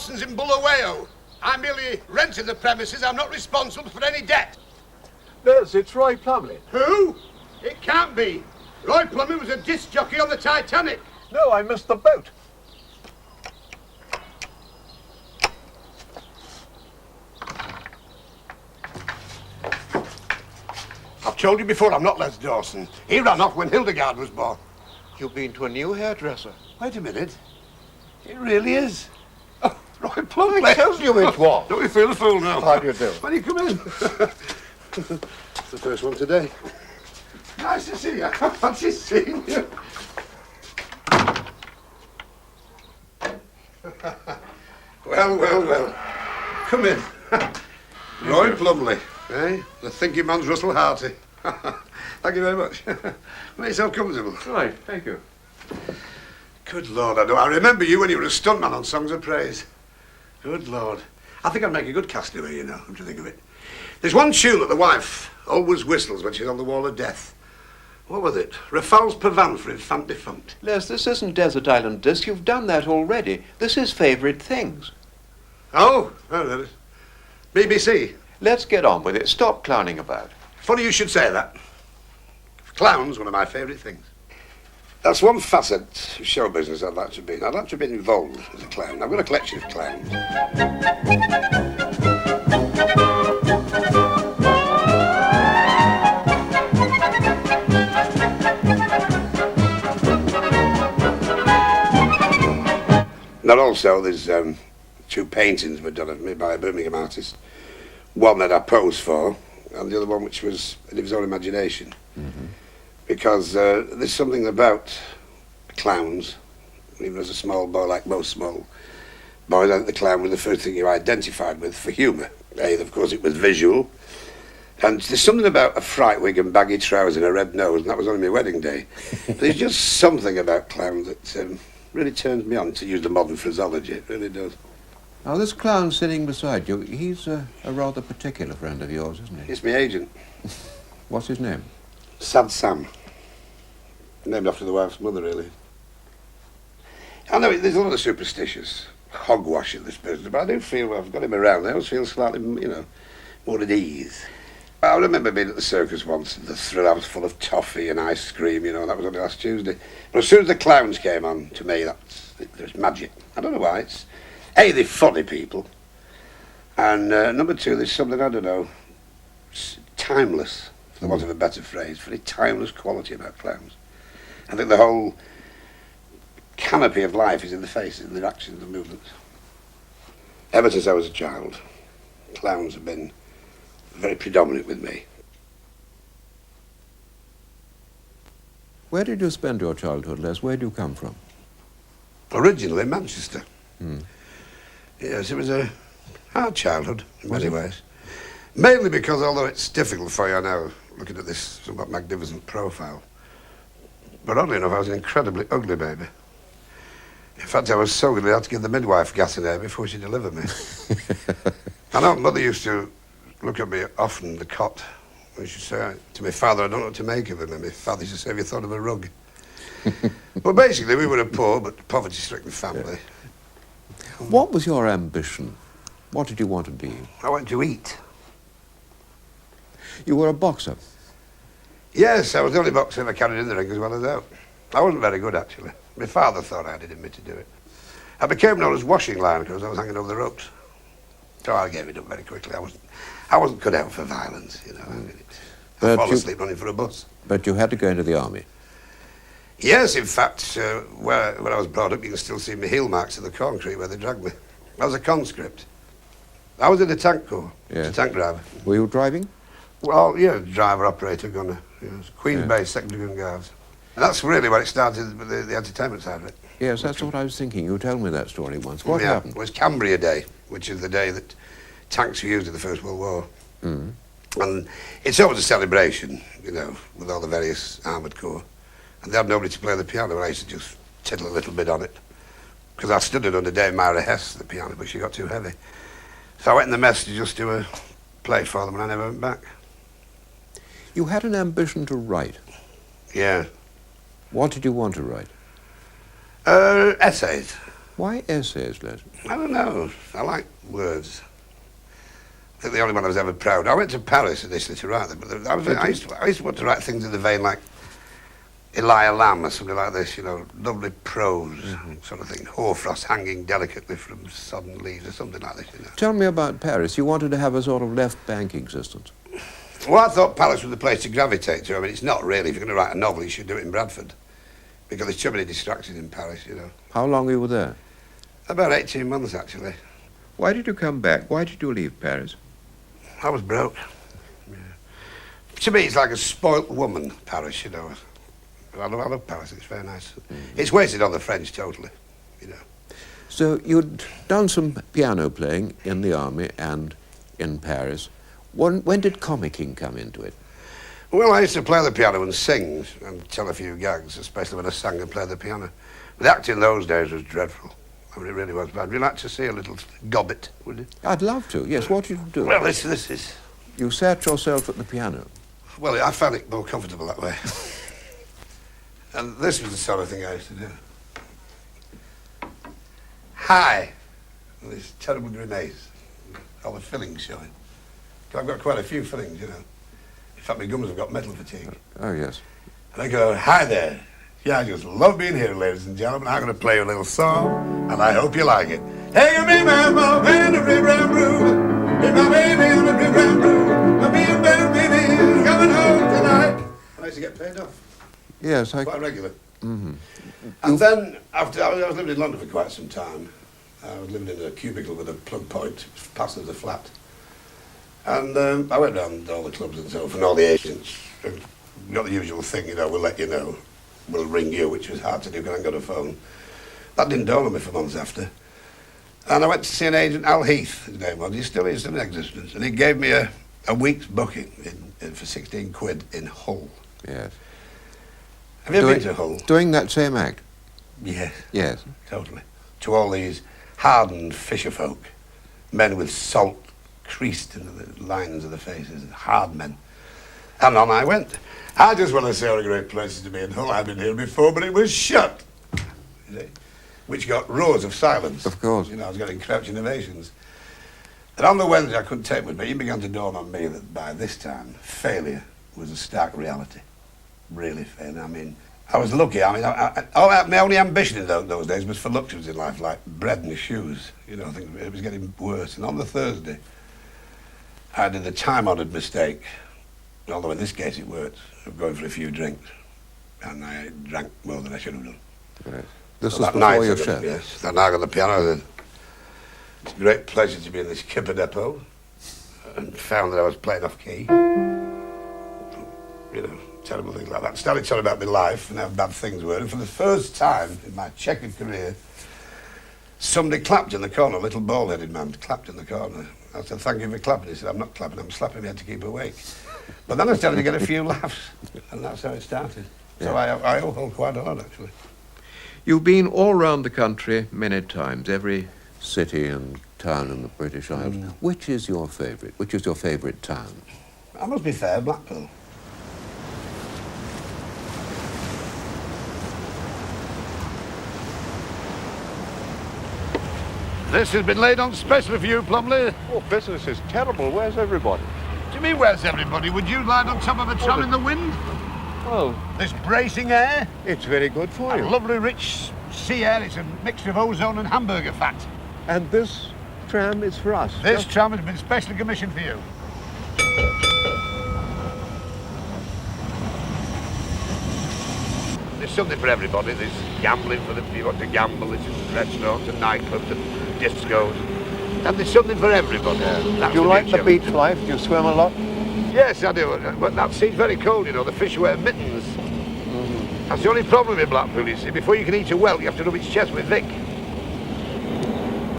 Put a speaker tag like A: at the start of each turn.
A: Dawson's in Bulawayo. I merely rented the premises. I'm not responsible for any debt.
B: Les, it's Roy Plomley.
A: Who? It can't be. Roy Plomley was a disc jockey on the Titanic.
B: No, I missed the boat.
A: I've told you before, I'm not Les Dawson. He ran off when Hildegard was born.
B: You've been to a new hairdresser.
A: Wait a minute. It really is. Oh, Roy Plomley.
B: I told you it was.
A: Don't you feel a fool now?
B: How do you do?
A: When you come in. It's the first one today. Nice to see you. Fancy seeing you. Well. Come in. Roy Plomley, eh? The thinking man's Russell Harty. Thank you very much. Make yourself comfortable.
B: Right, thank you.
A: Good Lord, I remember you when you were a stuntman on Songs of Praise. Good Lord. I think I'd make a good castaway, you know, come to think of it. There's one tune that the wife always whistles when she's on the wall of death. What was it? Rafale's Pavane for Infant Defunct.
C: Les, this isn't Desert Island Disc. You've done that already. This is Favourite Things.
A: Oh, there it is. BBC.
C: Let's get on with it. Stop clowning about.
A: Funny you should say that. Clown's one of my favourite things. That's one facet of show business I'd like to be in. I'd like to be involved as a clown. I've got a collection of clowns. Now also there's two paintings were done of me by a Birmingham artist. One that I posed for, and the other one which was of his own imagination. Mm-hmm. Because there's something about clowns, even as a small boy, like most small boys, I think the clown was the first thing you identified with for humour. Of course, it was visual. And there's something about a fright wig and baggy trousers and a red nose, and that was only my wedding day. There's just something about clowns that really turns me on, to use the modern phraseology. It really does.
D: Now, this clown sitting beside you, he's a rather particular friend of yours, isn't he?
A: It's my agent.
D: What's his name?
A: Sad Sam. Named after the wife's mother, really. I know there's a lot of superstitious hogwash in this business, but I do feel I've got him around. I always feel slightly, more at ease. I remember being at the circus once, and the thrill house full of toffee and ice cream, that was only last Tuesday. But as soon as the clowns came on, to me, there's magic. I don't know why. It's, they're funny people. And number two, there's something, I don't know, timeless, for the want of a better phrase, very timeless quality about clowns. I think the whole canopy of life is in the faces, in their actions and movements. Ever since I was a child, clowns have been very predominant with me.
D: Where did you spend your childhood, Les? Where do you come from?
A: Originally Manchester. Yes, it was a hard childhood in many ways. Mainly because, although it's difficult for you now, looking at this somewhat magnificent profile, but oddly enough, I was an incredibly ugly baby. In fact, I was so ugly I had to give the midwife gas in air before she delivered me. I know Mother used to look at me often in the cot, and she'd say to my father, I don't know what to make of him, and my father used to say, have you thought of a rug? But basically, we were a poor but poverty-stricken family.
D: Yeah. What was your ambition? What did you want to be?
A: I went to eat.
D: You were a boxer?
A: Yes, I was the only boxer ever carried in the ring as well as out. I wasn't very good, actually. My father thought I had it in me to do it. I became known as washing line because I was hanging over the ropes. So I gave it up very quickly. I wasn't cut out for violence, I fall asleep running for a bus.
D: But you had to go into the army?
A: Yes, in fact, where I was brought up, you can still see my heel marks in the concrete where they dragged me. I was a conscript. I was in the tank corps,
D: yes.
A: A tank driver.
D: Were you driving?
A: Well, yeah, driver, operator, gunner. Yes. Queen's Bay, secondary gun guards. And that's really where it started, with the entertainment side of it.
D: Yes, that's what I was thinking. You told me that story once. What happened?
A: It was Cambria Day, which is the day that tanks were used in the First World War. Mm. And it's always a celebration, with all the various armoured corps. And they had nobody to play the piano, and I used to just tiddle a little bit on it. Because I studied under Dame Myra Hess, the piano, but she got too heavy. So I went in the mess to just do a play for them, and I never went back.
D: You had an ambition to write?
A: Yeah.
D: What did you want to write?
A: Essays.
D: Why essays, Les?
A: I don't know. I like words. I think the only one I was ever proud. I went to Paris initially to write them, but I used to want to write things in the vein like Elia Lamb or something like this, you know, lovely prose sort of thing. Hoarfrost hanging delicately from sodden leaves or something like this, you know.
D: Tell me about Paris. You wanted to have a sort of left bank existence.
A: Well, I thought Paris was the place to gravitate to. I mean, it's not really. If you're going to write a novel, you should do it in Bradford. Because there's too many distractions in Paris, you know.
D: How long were you there?
A: About 18 months, actually.
E: Why did you come back? Why did you leave Paris?
A: I was broke. Yeah. To me, it's like a spoilt woman, Paris, you know. I love Paris. It's very nice. It's wasted on the French, totally, you know.
D: So you'd done some piano playing in the army and in Paris. When did comicking come into it?
A: Well, I used to play the piano and sing and tell a few gags, especially when I sang and played the piano. But acting those days was dreadful. I mean, it really was bad. Would you like to see a little gobbet, would you?
D: I'd love to, yes. What did you do?
A: Well, this is...
D: You sat yourself at the piano.
A: Well, I found it more comfortable that way. And this was the sort of thing I used to do. Hi! And this terrible grimace. All the fillings showing. 'Cause I've got quite a few fillings, you know. In fact, my gums have got metal fatigue.
D: Oh, yes.
A: And I go, hi there. Yeah, I just love being here, ladies and gentlemen. I'm going to play you a little song, and I hope you like it. Hey, me, my mom, and the river and blue. Hey, my baby on the river and blue. My baby coming home tonight. And I used to get paid off.
D: Yes,
A: Quite regular. And then, after I was living in London for quite some time. I was living in a cubicle with a plug point, passed as a flat. And I went round all the clubs and so forth, and all the agents. And got the usual thing, you know, we'll let you know. We'll ring you, which was hard to do because I hadn't got a phone. That didn't dawn on me for months after. And I went to see an agent, Al Heath, his name was. He still is in existence. And he gave me a week's booking for 16 quid in Hull.
D: Yes.
A: Have you ever been to Hull?
D: Doing that same act?
A: Yes.
D: Yes.
A: Totally. To all these hardened fisher folk, men with salt creased into the lines of the faces, hard men. And on I went. I just want to say what a great place to be in Hull. I've been here before, but it was shut. You see? Which got roars of silence.
D: Of course.
A: You know, I was getting crouching ovations. And on the Wednesday, I couldn't take with me. It began to dawn on me that by this time, failure was a stark reality. Really failure. I mean, I was lucky. I mean, my only ambition in those days was for luxuries in life, like bread and shoes. You know, I think it was getting worse. And on the Thursday, I did the time-honoured mistake, although in this case it worked, of going for a few drinks. And I drank more than I should have done.
D: Right. This
A: So
D: was
A: that
D: before
A: night,
D: your show?
A: Yes. That night on the piano, I said, it's a great pleasure to be in this Kipper depot. And found that I was playing off key. You know, terrible things like that. Started talking about my life and how bad things were. And for the first time in my checkered career, somebody clapped in the corner, a little bald-headed man clapped in the corner. I said, thank you for clapping. He said, I'm not clapping, I'm slapping my head to keep awake. But then I started to get a few laughs, and that's how it started. So I owe Hull quite a lot, actually.
E: You've been all round the country many times, every...
D: City and town in the British Isles. Which is your favourite? Which is your favourite town?
A: I must be fair, Blackpool. This has been laid on specially for you, Plomley.
B: Oh, business is terrible. Where's everybody?
A: Do you mean where's everybody? Would you lie on top of a tram in the wind?
B: Well,
A: This bracing air?
B: it's very good for
A: A
B: you.
A: lovely rich sea air. It's a mixture of ozone and hamburger fat.
B: And this tram is for us.
A: This tram has been specially commissioned for you. There's something for everybody. There's gambling for the people who want to gamble. There's restaurants and nightclubs and discos. And there's something for everybody. That's
B: Do you like the
A: beauty of
B: beach
A: it.
B: life? Do you swim a lot?
A: Yes, I do. But that sea's very cold, you know. The fish wear mittens. That's the only problem with Blackpool, you see. Before you can eat a whelk, you have to rub its chest with Vic.